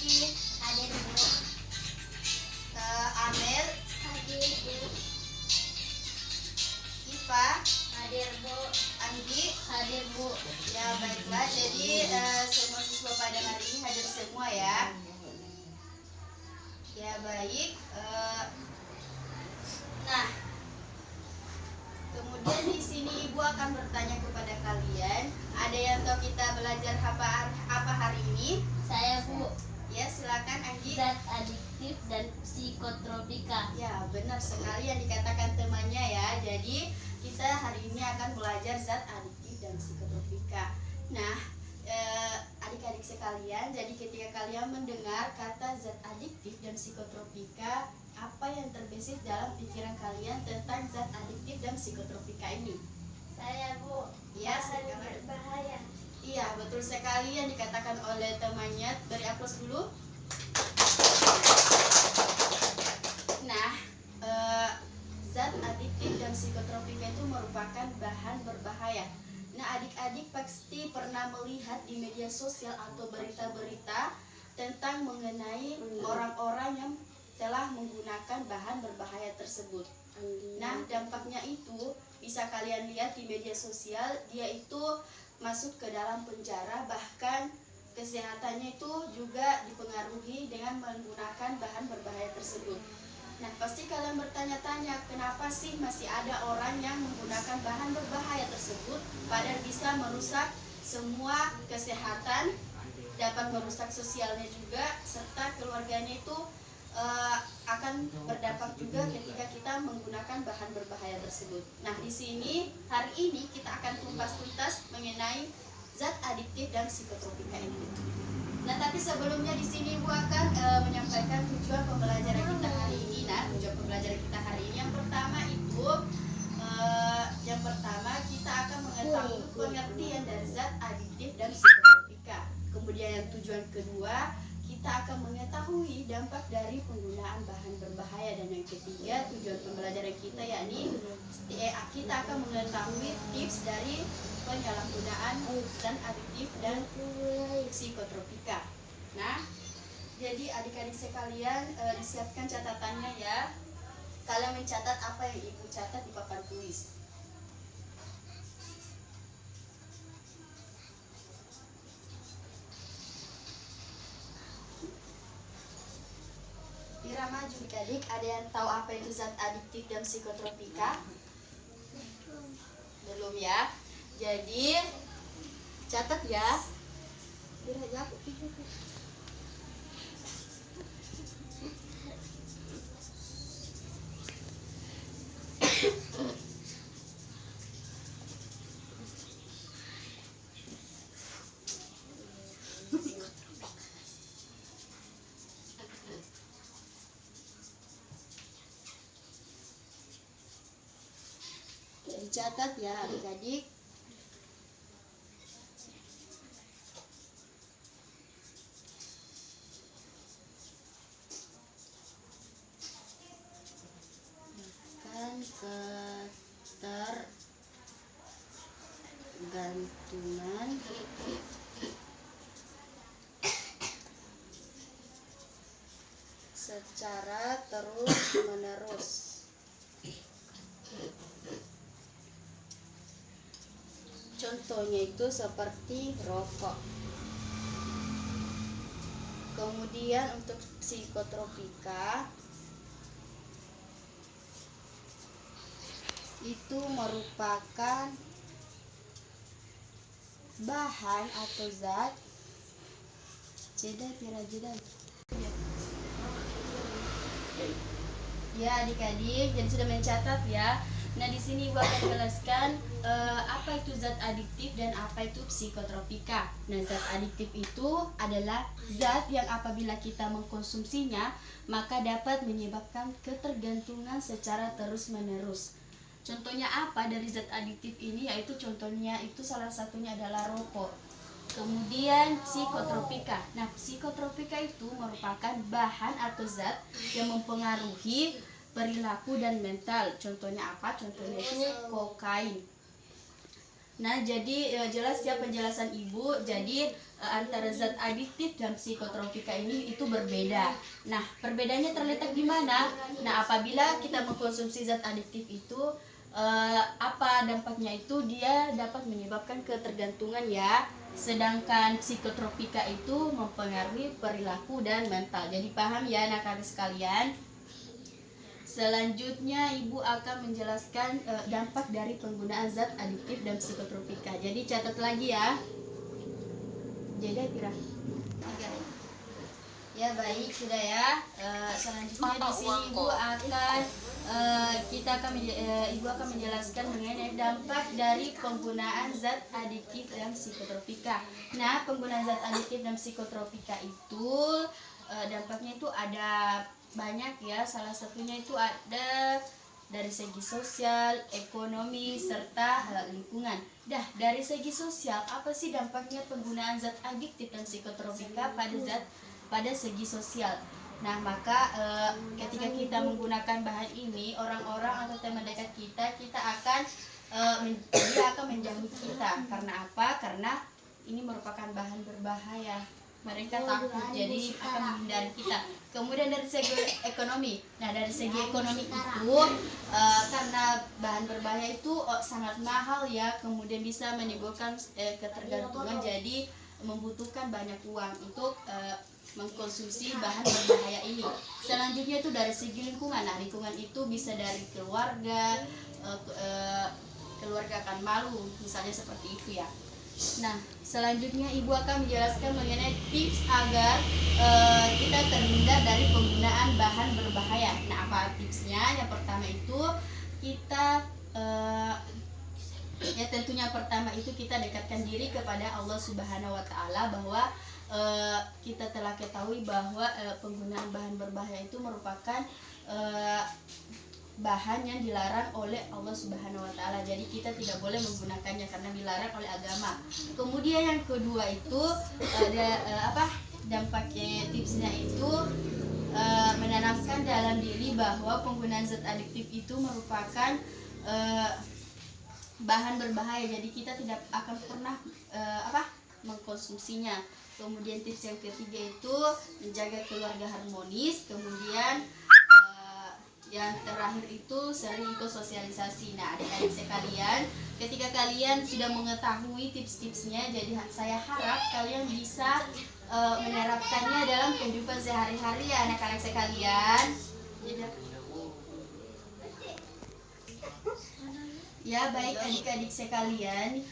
Rizky. Hadir Bu. Amel. Hadir Bu. Ipa. Hadir Bu. Anggi. Hadir Bu. Ya baiklah, jadi semua siswa pada hari ini hadir semua ya. Ya baik. Nah, kemudian di sini Ibu akan bertanya kepada kalian. Ada yang tahu kita belajar apa hari ini? Saya Bu. Ya silakan Anggi. Zat adiktif dan psikotropika. Ya benar sekali yang dikatakan temannya ya. Jadi kita hari ini akan belajar zat adiktif dan psikotropika. Nah, adik-adik sekalian, jadi ketika kalian mendengar kata zat adiktif dan psikotropika, apa yang terbesit dalam pikiran kalian tentang zat adiktif dan psikotropika ini? Saya Bu. Ya, Bahan silakan. berbahaya. Iya, betul sekali yang dikatakan oleh temannya. Beri aplaus dulu. Nah, zat adiktif dan psikotropika itu merupakan bahan berbahaya. Nah, adik-adik pasti pernah melihat di media sosial atau berita-berita tentang mengenai orang-orang yang telah menggunakan bahan berbahaya tersebut. Nah, dampaknya itu bisa kalian lihat di media sosial, dia itu masuk ke dalam penjara, bahkan kesehatannya itu juga dipengaruhi dengan menggunakan bahan berbahaya tersebut. Nah, pasti kalian bertanya-tanya, kenapa sih masih ada orang yang menggunakan bahan berbahaya tersebut, padahal bisa merusak semua kesehatan, dapat merusak sosialnya juga, serta keluarganya itu akan berdampak juga ketika kita menggunakan bahan berbahaya tersebut. Nah, di sini hari ini kita akan kupas tuntas mengenai zat adiktif dan psikotropika ini. Nah, tapi sebelumnya di sini Ibu akan menyampaikan tujuan pembelajaran kita hari ini. Nah, tujuan pembelajaran kita hari ini yang pertama itu kita akan mengetahui pengertian dari zat adiktif dan psikotropika. Kemudian yang tujuan kedua, kita akan mengetahui dampak dari penggunaan bahan berbahaya, dan yang ketiga tujuan pembelajaran kita yakni kita akan mengetahui tips dari penyalahgunaan zat adiktif dan psikotropika. Nah, jadi adik-adik sekalian disiapkan catatannya ya. Kalian mencatat apa yang Ibu catat di papan tulis. Irama, adik-adik, ada yang tahu apa itu zat adiktif dan psikotropika? Belum ya. Jadi catat ya. Dicatat ya adik-adik. Ketergantungan secara terus-menerus. Contohnya itu seperti rokok. Kemudian untuk psikotropika itu merupakan bahan atau zat ya adik-adik, jadi sudah mencatat ya. Nah, di sini Ibu akan jelaskan apa itu zat adiktif dan apa itu psikotropika. Nah, zat adiktif itu adalah zat yang apabila kita mengkonsumsinya maka dapat menyebabkan ketergantungan secara terus-menerus. Contohnya apa dari zat adiktif ini? Yaitu contohnya itu salah satunya adalah rokok. Kemudian psikotropika. Nah, psikotropika itu merupakan bahan atau zat yang mempengaruhi perilaku dan mental. Contohnya apa? Contohnya itu kokain. Nah, jadi jelas ya penjelasan Ibu. Jadi antara zat adiktif dan psikotropika ini itu berbeda. Nah, perbedaannya terletak di mana? Nah, apabila kita mengkonsumsi zat adiktif itu apa dampaknya itu dia dapat menyebabkan ketergantungan ya. Sedangkan psikotropika itu mempengaruhi perilaku dan mental. Jadi paham ya anak-anak sekalian? Selanjutnya Ibu akan menjelaskan dampak dari penggunaan zat adiktif dan psikotropika. Jadi catat lagi ya. Jadi kira. Ya baik sudah ya. Selanjutnya di sini Ibu akan Ibu akan menjelaskan mengenai dampak dari penggunaan zat adiktif dan psikotropika. Nah, penggunaan zat adiktif dan psikotropika itu dampaknya itu ada banyak ya. Salah satunya itu ada dari segi sosial, ekonomi, serta lingkungan. Dari segi sosial, apa sih dampaknya penggunaan zat adiktif dan psikotropika pada segi sosial? Nah, maka ketika kita menggunakan bahan ini, orang-orang atau teman dekat kita akan dia akan menjauhi kita. Karena apa? Karena ini merupakan bahan berbahaya. Mereka takut, jadi akan menghindari kita. Kemudian dari segi ekonomi, dari segi ekonomi itu karena bahan berbahaya itu sangat mahal ya, kemudian bisa menimbulkan ketergantungan, jadi membutuhkan banyak uang untuk mengkonsumsi bahan berbahaya ini. Selanjutnya itu dari segi lingkungan. Nah, lingkungan itu bisa dari keluarga, keluarga akan malu, misalnya seperti itu ya. Nah, selanjutnya Ibu akan menjelaskan mengenai tips agar kita terhindar dari penggunaan bahan berbahaya. Nah, apa tipsnya? Yang pertama itu kita ya tentunya pertama itu kita dekatkan diri kepada Allah Subhanahu wa Ta'ala, bahwa kita telah ketahui bahwa penggunaan bahan berbahaya itu merupakan bahan yang dilarang oleh Allah Subhanahu wa Ta'ala. Jadi kita tidak boleh menggunakannya karena dilarang oleh agama. Kemudian yang kedua itu ada dampaknya, tipsnya itu menanamkan dalam diri bahwa penggunaan zat adiktif itu merupakan bahan berbahaya. Jadi kita tidak akan pernah mengkonsumsinya. Kemudian tips yang ketiga itu menjaga keluarga harmonis. Kemudian yang terakhir itu sering ikut sosialisasi. Nah, adik-adik sekalian, ketika kalian sudah mengetahui tips-tipsnya, jadi saya harap kalian bisa menerapkannya dalam kehidupan sehari-hari ya anak-anak sekalian. Ya baik adik-adik sekalian,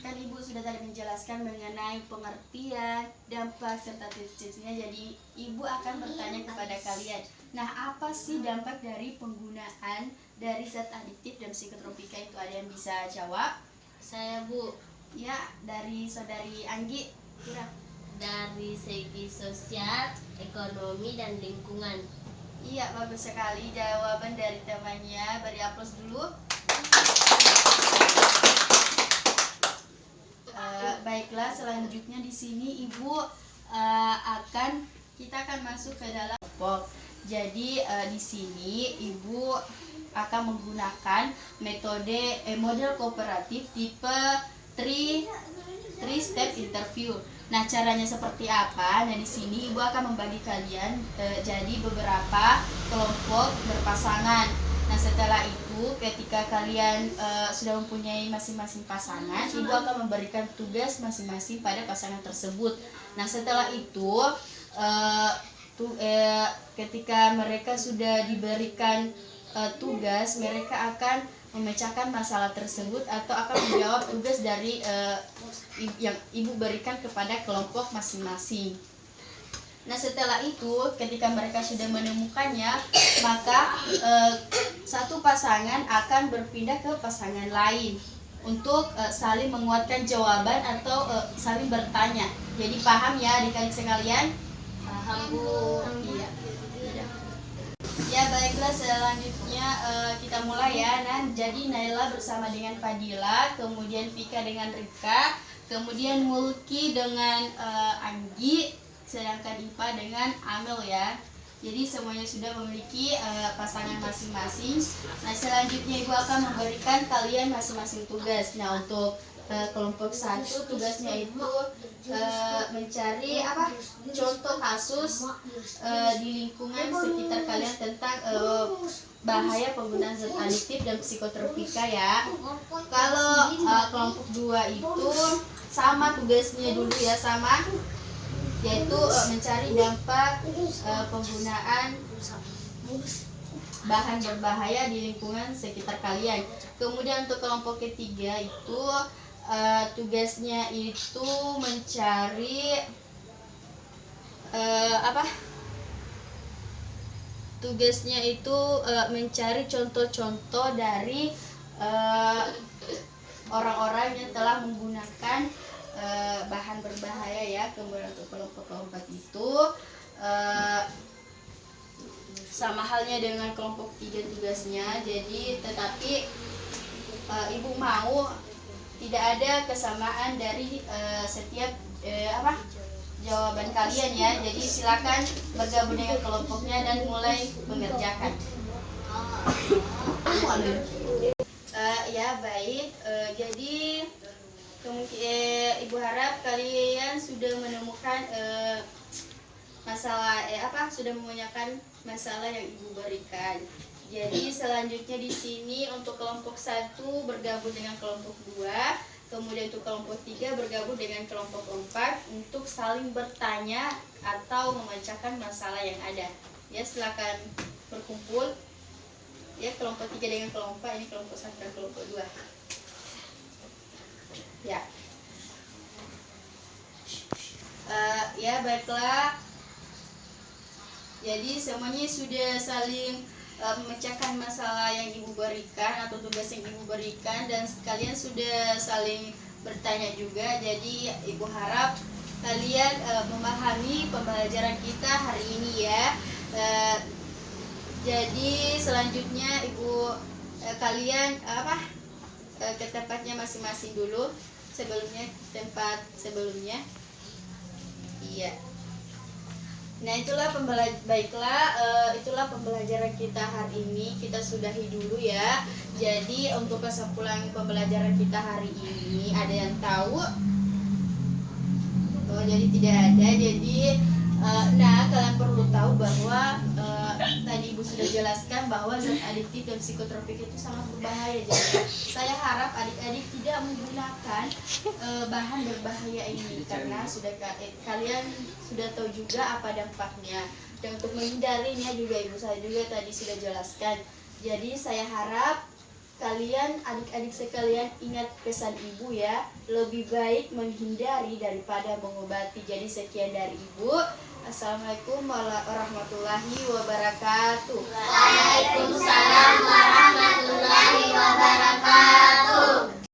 kan Ibu sudah tadi menjelaskan mengenai pengertian, dampak, serta tips-tipsnya. Jadi Ibu akan bertanya kepada kalian, nah apa sih dampak dari penggunaan dari zat adiktif dan psikotropika itu? Ada yang bisa jawab? Saya Bu. Ya, dari saudari Anggi kira. Dari segi sosial, ekonomi, dan lingkungan. Iya, bagus sekali jawaban dari temannya. Beri aplaus dulu. Baiklah, selanjutnya di sini Ibu kita akan masuk ke dalam kelompok. Jadi di sini Ibu akan menggunakan model kooperatif tipe 3 step interview. Nah, caranya seperti apa? Nah, di sini Ibu akan membagi kalian jadi beberapa kelompok berpasangan. Nah, setelah itu ketika kalian sudah mempunyai masing-masing pasangan, Ibu akan memberikan tugas masing-masing pada pasangan tersebut. Nah, setelah itu ketika mereka sudah diberikan tugas, mereka akan memecahkan masalah tersebut atau akan menjawab tugas dari yang Ibu berikan kepada kelompok masing-masing. Nah, setelah itu ketika mereka sudah menemukannya, maka satu pasangan akan berpindah ke pasangan lain untuk saling menguatkan jawaban atau saling bertanya. Jadi paham ya adik-adik sekalian? Paham Bu. Iya. Ya baiklah, selanjutnya kita mulai ya. Nah, jadi Naila bersama dengan Fadila, kemudian Vika dengan Rika, kemudian Mulki dengan Anggi, sedangkan Ipa dengan Amel ya. Jadi semuanya sudah memiliki pasangan masing-masing. Nah, selanjutnya Ibu akan memberikan kalian masing-masing tugas. Nah, untuk kelompok 1 tugasnya itu mencari contoh kasus di lingkungan sekitar kalian tentang bahaya penggunaan zat adiktif dan psikotropika ya. Kalau kelompok 2 itu sama tugasnya dulu ya, sama, yaitu mencari dampak penggunaan bahan berbahaya di lingkungan sekitar kalian. Kemudian untuk kelompok ketiga itu tugasnya itu mencari tugasnya itu mencari contoh-contoh dari orang-orang yang telah menggunakan bahan berbahaya ya. Kemudian untuk kelompok keempat itu sama halnya dengan kelompok 3 tugasnya. Jadi tetapi ibu mau tidak ada kesamaan dari setiap jawaban kalian ya. Jadi silakan bergabung dengan kelompoknya dan mulai mengerjakan. Ya baik. Jadi ibu harap kalian sudah menemukan masalah sudah memenyakan masalah yang ibu berikan. Jadi selanjutnya di sini untuk kelompok 1 bergabung dengan kelompok 2, kemudian untuk kelompok 3 bergabung dengan kelompok 4 untuk saling bertanya atau memecahkan masalah yang ada. Ya, silakan berkumpul. Ya, kelompok 3 dengan kelompok 4, ini kelompok 1 dan kelompok 2. Ya. Ya, baiklah. Jadi semuanya sudah saling memecahkan masalah yang ibu berikan atau tugas yang ibu berikan, dan kalian sudah saling bertanya juga. Jadi ibu harap kalian memahami pembelajaran kita hari ini ya. Jadi selanjutnya ibu kalian ke tempatnya masing-masing dulu, tempat sebelumnya. Iya. Nah itulah itulah pembelajaran kita hari ini. Kita sudahi dulu ya. Jadi untuk kesimpulan pembelajaran kita hari ini, ada yang tahu? Oh, jadi tidak ada. Jadi kalian perlu tahu bahwa tadi ibu sudah jelaskan bahwa zat adiktif dan psikotropik itu sangat berbahaya. Jadi saya harap adik-adik tidak menggunakan bahan berbahaya ini, karena kalian sudah tahu juga apa dampaknya. Dan untuk menghindarinya juga ibu saya juga tadi sudah jelaskan. Jadi saya harap kalian, adik-adik sekalian, ingat pesan ibu ya, lebih baik menghindari daripada mengobati. Jadi sekian dari ibu. Assalamualaikum warahmatullahi wabarakatuh. Waalaikumsalam warahmatullahi wabarakatuh.